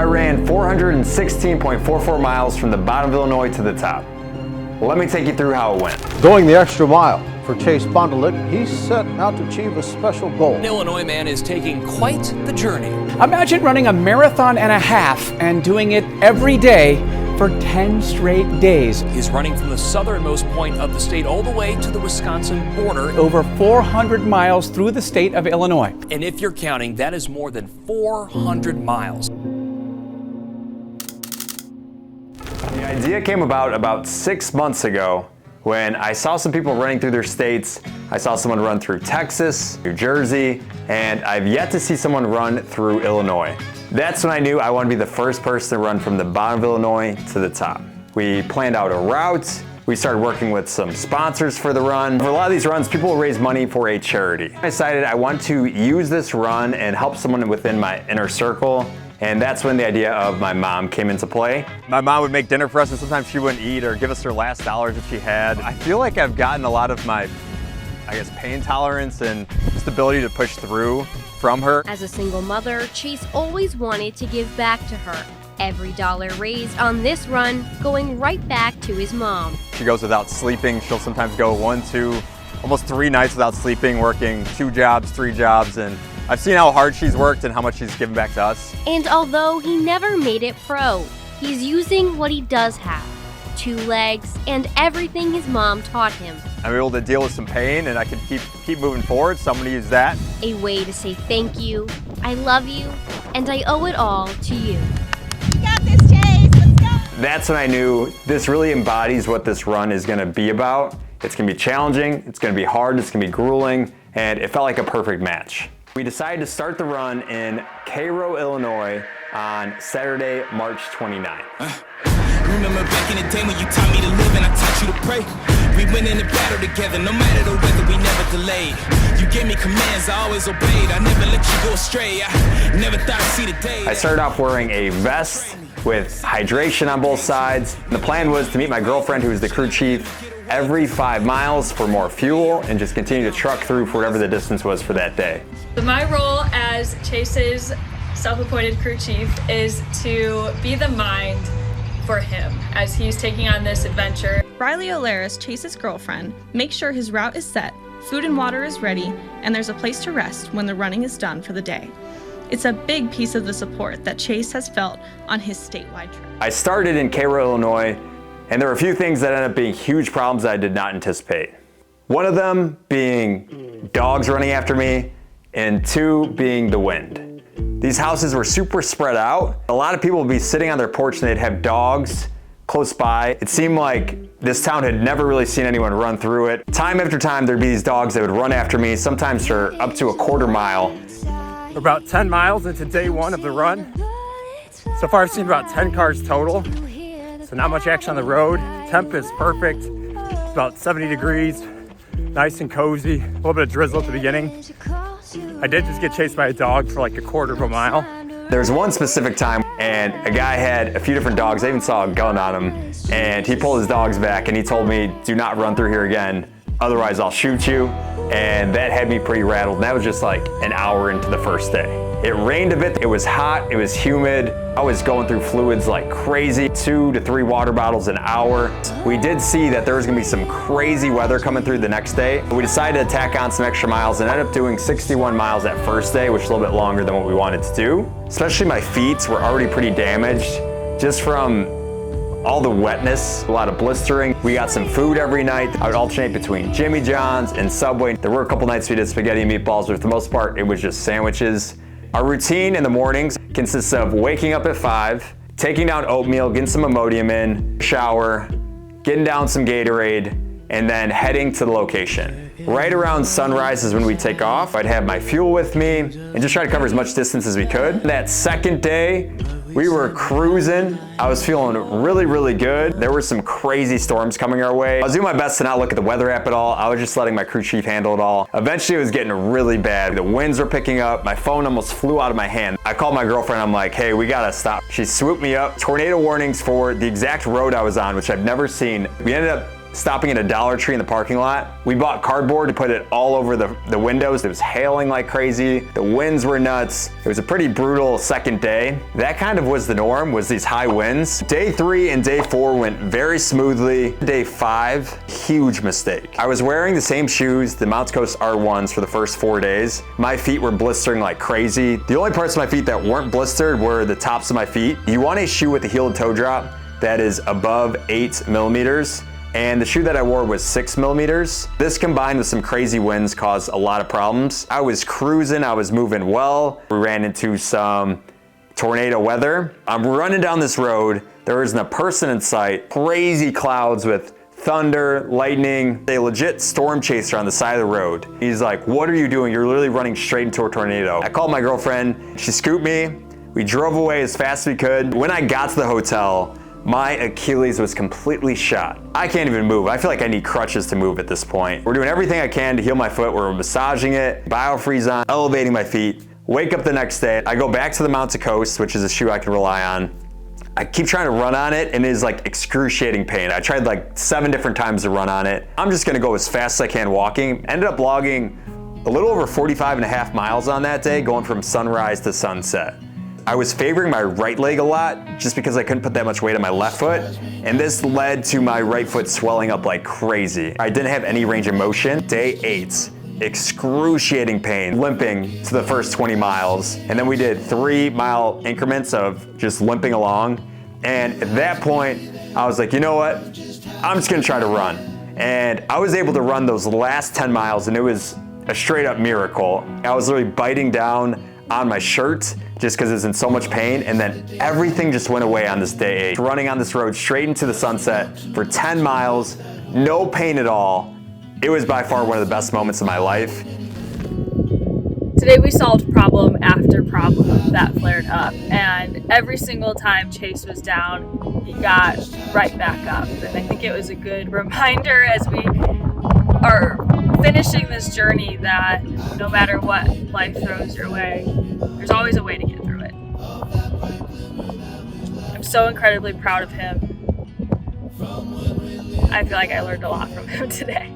I ran 416.44 miles from the bottom of Illinois to the top. Let me take you through how it went. Going the extra mile for Chase Bondelit, he's set out to achieve a special goal. An Illinois man is taking quite the journey. Imagine running a marathon and a half and doing it every day for 10 straight days. He's running from the southernmost point of the state all the way to the Wisconsin border. Over 400 miles through the state of Illinois. And if you're counting, that is more than 400 miles. The idea came about 6 months ago when I saw some people running through their states. I saw someone run through Texas, New Jersey, and I've yet to see someone run through Illinois. That's when I knew I wanted to be the first person to run from the bottom of Illinois to the top. We planned out a route. We started working with some sponsors for the run. For a lot of these runs, people will raise money for a charity. I decided I want to use this run and help someone within my inner circle. And that's when the idea of my mom came into play. My mom would make dinner for us and sometimes she wouldn't eat or give us her last dollars if she had. I feel like I've gotten a lot of my, pain tolerance and just ability to push through from her. As a single mother, Chase always wanted to give back to her. Every dollar raised on this run going right back to his mom. She goes without sleeping. She'll sometimes go 1, 2, almost 3 nights without sleeping, working 2 jobs, 3 jobs, and I've seen how hard she's worked and how much she's given back to us. And although he never made it pro, he's using what he does have. 2 legs and everything his mom taught him. I'm able to deal with some pain and I can keep moving forward, so I'm gonna use that. A way to say thank you, I love you, and I owe it all to you. You got this, Chase, let's go! That's when I knew this really embodies what this run is gonna be about. It's gonna be challenging, it's gonna be hard, it's gonna be grueling, and it felt like a perfect match. We decided to start the run in Cairo, Illinois on Saturday, March 29th. Remember back in the day when you taught me to live and I taught you to pray. We went in the battle together, no matter the weather, we never delayed. You gave me commands, I always obeyed. I never let you go astray. I never thought I'd see the day. I started off wearing a vest with hydration on both sides. The plan was to meet my girlfriend, who is the crew chief, every 5 miles for more fuel and just continue to truck through for whatever the distance was for that day. My role as Chase's self-appointed crew chief is to be the mind for him as he's taking on this adventure. Riley Olaris, Chase's girlfriend, makes sure his route is set, food and water is ready, and there's a place to rest when the running is done for the day. It's a big piece of the support that Chase has felt on his statewide trip. I started in Cairo, Illinois, and there were a few things that ended up being huge problems that I did not anticipate. One of them being dogs running after me, and 2 being the wind. These houses were super spread out. A lot of people would be sitting on their porch and they'd have dogs close by. It seemed like this town had never really seen anyone run through it. Time after time, there'd be these dogs that would run after me, sometimes for up to a quarter mile. We're about 10 miles into day 1 of the run. So far I've seen about 10 cars total. So not much action on the road. Temp is perfect. It's about 70 degrees, nice and cozy. A little bit of drizzle at the beginning. I did just get chased by a dog for like a quarter of a mile. There's one specific time and a guy had a few different dogs. I even saw a gun on him, and he pulled his dogs back and he told me, do not run through here again, otherwise I'll shoot you. And that had me pretty rattled. And that was just like an hour into the first day. It rained a bit, it was hot, it was humid. I was going through fluids like crazy, 2 to 3 water bottles an hour. We did see that there was gonna be some crazy weather coming through the next day. We decided to tack on some extra miles and ended up doing 61 miles that first day, which is a little bit longer than what we wanted to do. Especially my feet were already pretty damaged just from all the wetness, a lot of blistering. We got some food every night. I would alternate between Jimmy John's and Subway. There were a couple nights we did spaghetti and meatballs, but for the most part, it was just sandwiches. Our routine in the mornings consists of waking up at 5, taking down oatmeal, getting some Imodium in, shower, getting down some Gatorade, and then heading to the location. Right around sunrise is when we take off. I'd have my fuel with me and just try to cover as much distance as we could. That second day, we were cruising. I was feeling really, really good. There were some crazy storms coming our way. I was doing my best to not look at the weather app at all. I was just letting my crew chief handle it all. Eventually it was getting really bad. The winds were picking up. My phone almost flew out of my hand. I called my girlfriend. I'm like, hey, we gotta stop. She swooped me up. Tornado warnings for the exact road I was on, which I've never seen. We ended up stopping at a Dollar Tree in the parking lot. We bought cardboard to put it all over the windows. It was hailing like crazy. The winds were nuts. It was a pretty brutal second day. That kind of was the norm, was these high winds. Day 3 and day 4 went very smoothly. Day 5, huge mistake. I was wearing the same shoes, the Mount Coast R1s, for the first 4 days. My feet were blistering like crazy. The only parts of my feet that weren't blistered were the tops of my feet. You want a shoe with a heel to toe drop that is above 8 millimeters. And the shoe that I wore was 6 millimeters. This combined with some crazy winds caused a lot of problems. I was cruising, I was moving well. We ran into some tornado weather. I'm running down this road. There isn't a person in sight. Crazy clouds with thunder, lightning, a legit storm chaser on the side of the road. He's like, "What are you doing? You're literally running straight into a tornado." I called my girlfriend, she scooped me. We drove away as fast as we could. When I got to the hotel, my Achilles was completely shot. I can't even move. I feel like I need crutches to move at this point. We're doing everything I can to heal my foot. We're massaging it, biofreeze on, elevating my feet. Wake up the next day. I go back to the Mount Coast, which is a shoe I can rely on. I keep trying to run on it and it is like excruciating pain. I tried like 7 different times to run on it. I'm just gonna go as fast as I can walking. Ended up logging a little over 45.5 miles on that day, going from sunrise to sunset. I was favoring my right leg a lot just because I couldn't put that much weight on my left foot, and this led to my right foot swelling up like crazy. I didn't have any range of motion. Day 8, excruciating pain, limping to the first 20 miles, and then we did 3-mile increments of just limping along, and at that point, I was like, you know what? I'm just gonna try to run. And I was able to run those last 10 miles, and it was a straight up miracle. I was literally biting down on my shirt just because it's in so much pain, and then everything just went away on this day 8. Running on this road straight into the sunset for 10 miles, no pain at all. It was by far one of the best moments of my life. Today we solved problem after problem that flared up, and every single time Chase was down, he got right back up. And I think it was a good reminder as we are finishing this journey that no matter what life throws your way, there's always a way to get through it. I'm so incredibly proud of him. I feel like I learned a lot from him today.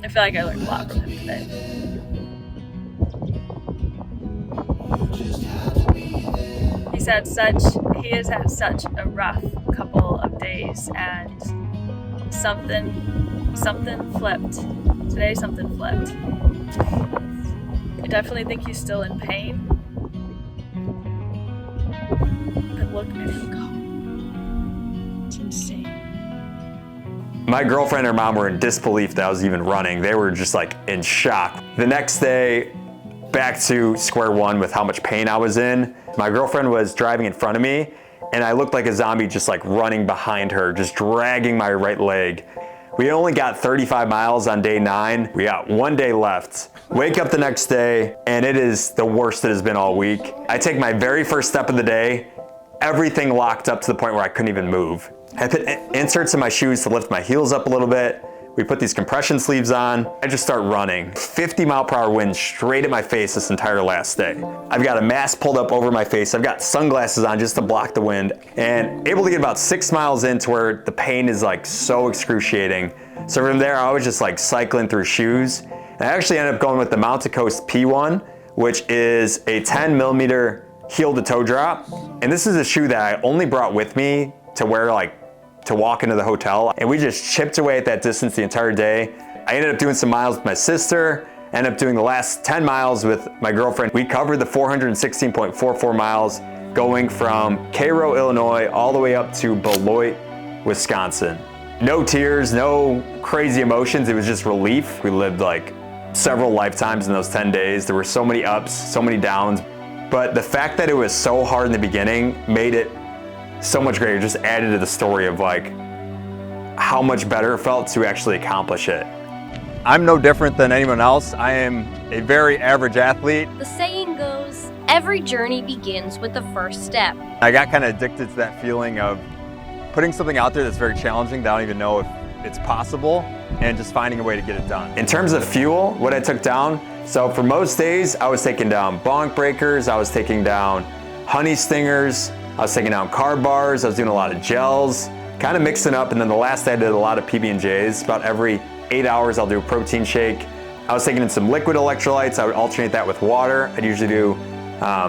I feel like I learned a lot from him today. He has had such a rough couple of days, and something flipped. Today something flipped. I definitely think he's still in pain. But look at him go. It's insane. My girlfriend and her mom were in disbelief that I was even running. They were just like in shock. The next day, back to square one with how much pain I was in. My girlfriend was driving in front of me, and I looked like a zombie just like running behind her, just dragging my right leg. We only got 35 miles on day 9. We got 1 day left. Wake up the next day, and it is the worst it has been all week. I take my very first step of the day, everything locked up to the point where I couldn't even move. I put inserts in my shoes to lift my heels up a little bit. We put these compression sleeves on. I just start running. 50-mile-per-hour wind straight at my face this entire last day. I've got a mask pulled up over my face. I've got sunglasses on just to block the wind, and able to get about 6 miles in to where the pain is like so excruciating. So from there, I was just like cycling through shoes. And I actually ended up going with the Mount Coast P1, which is a 10-millimeter heel to toe drop. And this is a shoe that I only brought with me to wear to walk into the hotel, and we just chipped away at that distance the entire day. I ended up doing some miles with my sister, ended up doing the last 10 miles with my girlfriend. We covered the 416.44 miles going from Cairo, Illinois, all the way up to Beloit, Wisconsin. No tears, no crazy emotions, it was just relief. We lived like several lifetimes in those 10 days. There were so many ups, so many downs, but the fact that it was so hard in the beginning made it so much greater, just added to the story of like how much better it felt to actually accomplish it. I'm no different than anyone else. I am a very average athlete. The saying goes, every journey begins with the first step. I got kind of addicted to that feeling of putting something out there that's very challenging that I don't even know if it's possible, and just finding a way to get it done. In terms of fuel, what I took down, so for most days I was taking down bonk breakers, I was taking down honey stingers, I was taking down carb bars, I was doing a lot of gels, kind of mixing up. And then the last day I did a lot of PB&Js. About every 8 hours I'll do a protein shake. I was taking in some liquid electrolytes. I would alternate that with water. I'd usually do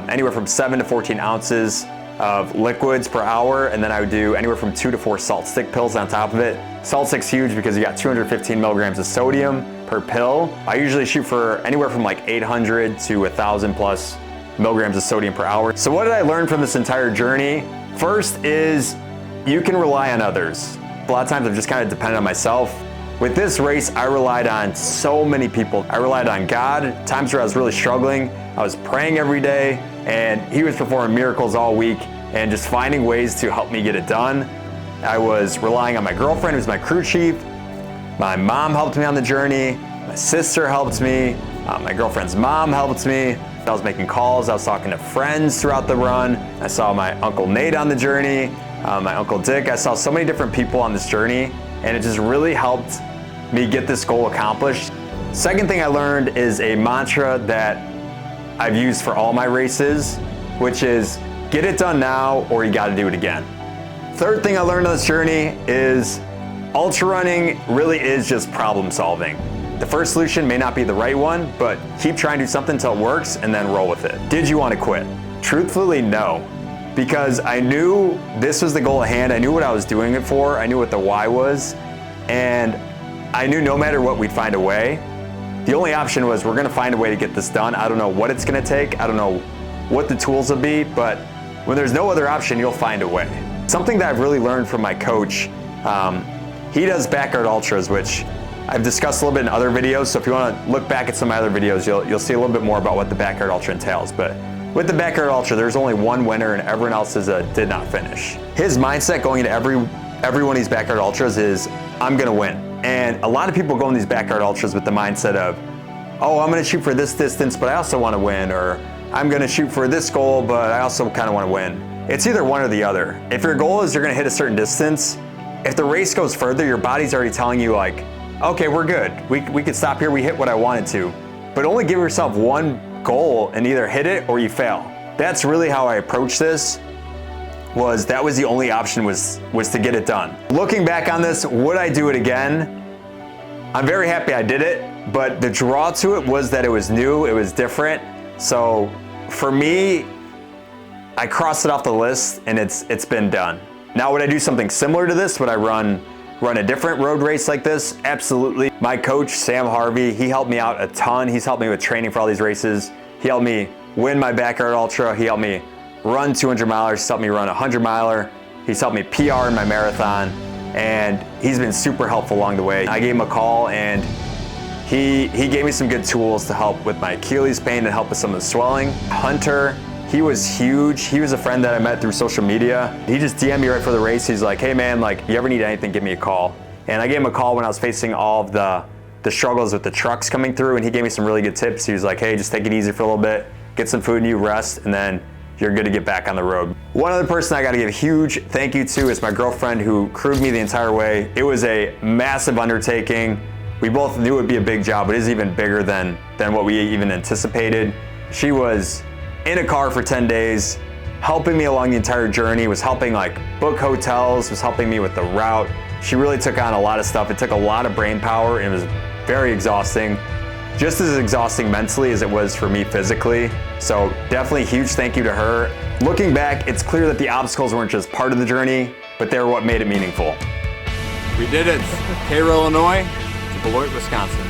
anywhere from 7 to 14 ounces of liquids per hour, and then I would do anywhere from 2 to 4 salt stick pills on top of it. Salt stick's huge because you got 215 milligrams of sodium per pill. I usually shoot for anywhere from like 800 to 1,000 plus milligrams of sodium per hour. So what did I learn from this entire journey? First is you can rely on others. A lot of times I've just kind of depended on myself. With this race, I relied on so many people. I relied on God. Times where I was really struggling, I was praying every day, and He was performing miracles all week and just finding ways to help me get it done. I was relying on my girlfriend, who's my crew chief. My mom helped me on the journey. My sister helped me. My girlfriend's mom helped me. I was making calls. I was talking to friends throughout the run. I saw my Uncle Nate on the journey, my Uncle Dick. I saw so many different people on this journey, and it just really helped me get this goal accomplished. Second thing I learned is a mantra that I've used for all my races, which is get it done now or you gotta do it again. Third thing I learned on this journey is ultra running really is just problem solving. The first solution may not be the right one, but keep trying to do something until it works and then roll with it. Did you want to quit? Truthfully, no. Because I knew this was the goal at hand. I knew what I was doing it for. I knew what the why was. And I knew no matter what, we'd find a way. The only option was we're gonna find a way to get this done. I don't know what it's gonna take. I don't know what the tools will be, but when there's no other option, you'll find a way. Something that I've really learned from my coach, he does backyard ultras, which I've discussed a little bit in other videos. So if you wanna look back at some of my other videos, you'll see a little bit more about what the backyard ultra entails. But with the backyard ultra, there's only one winner and everyone else did not finish. His mindset going into every one of these backyard ultras is, I'm gonna win. And a lot of people go in these backyard ultras with the mindset of, oh, I'm gonna shoot for this distance, but I also wanna win, or I'm gonna shoot for this goal, but I also kinda wanna win. It's either one or the other. If your goal is you're gonna hit a certain distance, if the race goes further, your body's already telling you like, okay, we're good. We could stop here, we hit what I wanted to. But only give yourself one goal and either hit it or you fail. That's really how I approach this. That was the only option was to get it done. Looking back on this, would I do it again? I'm very happy I did it, but the draw to it was that it was new, it was different. So for me, I crossed it off the list and it's been done. Now would I do something similar to this? Would I run a different road race like this? Absolutely. My coach, Sam Harvey, he helped me out a ton. He's helped me with training for all these races. He helped me win my backyard ultra. He helped me run 200 milers, he's helped me run a 100 miler. He's helped me PR in my marathon, and he's been super helpful along the way. I gave him a call and he gave me some good tools to help with my Achilles pain and help with some of the swelling. Hunter, he was huge. He was a friend that I met through social media. He just DM'd me right for the race. He's like, hey man, like you ever need anything, give me a call. And I gave him a call when I was facing all of the struggles with the trucks coming through, and he gave me some really good tips. He was like, hey, just take it easy for a little bit, get some food and you rest, and then you're good to get back on the road. One other person I gotta give a huge thank you to is my girlfriend who crewed me the entire way. It was a massive undertaking. We both knew it'd be a big job, but it is even bigger than what we even anticipated. She was in a car for 10 days, helping me along the entire journey, was helping like book hotels, was helping me with the route. She really took on a lot of stuff. It took a lot of brain power and it was very exhausting. Just as exhausting mentally as it was for me physically. So definitely huge thank you to her. Looking back, it's clear that the obstacles weren't just part of the journey, but they were what made it meaningful. We did it. Cairo, Illinois to Beloit, Wisconsin.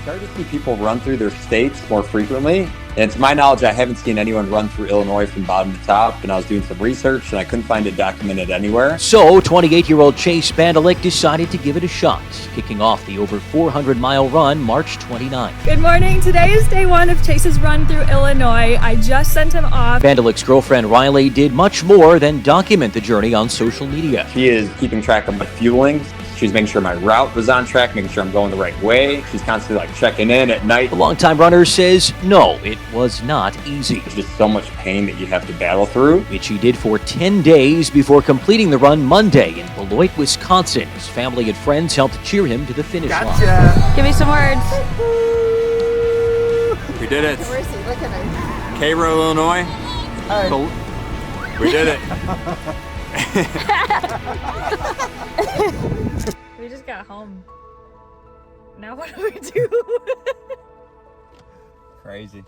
Started to see people run through their states more frequently. And to my knowledge, I haven't seen anyone run through Illinois from bottom to top. And I was doing some research and I couldn't find it documented anywhere. So 28-year-old Chase Bandelik decided to give it a shot, kicking off the over 400-mile run March 29. Good morning. Today is day one of Chase's run through Illinois. I just sent him off. Bandelik's girlfriend Riley did much more than document the journey on social media. She is keeping track of my fueling. She's making sure my route was on track, making sure I'm going the right way. She's constantly like checking in at night. The longtime runner says no, it was not easy. There's just so much pain that you have to battle through. Which he did for 10 days before completing the run Monday in Beloit, Wisconsin. His family and friends helped cheer him to the finish line. Give me some words. We did it. Where is he? Look at him. Cairo, Illinois. Hi. We did it. We just got home. Now what do we do? Crazy.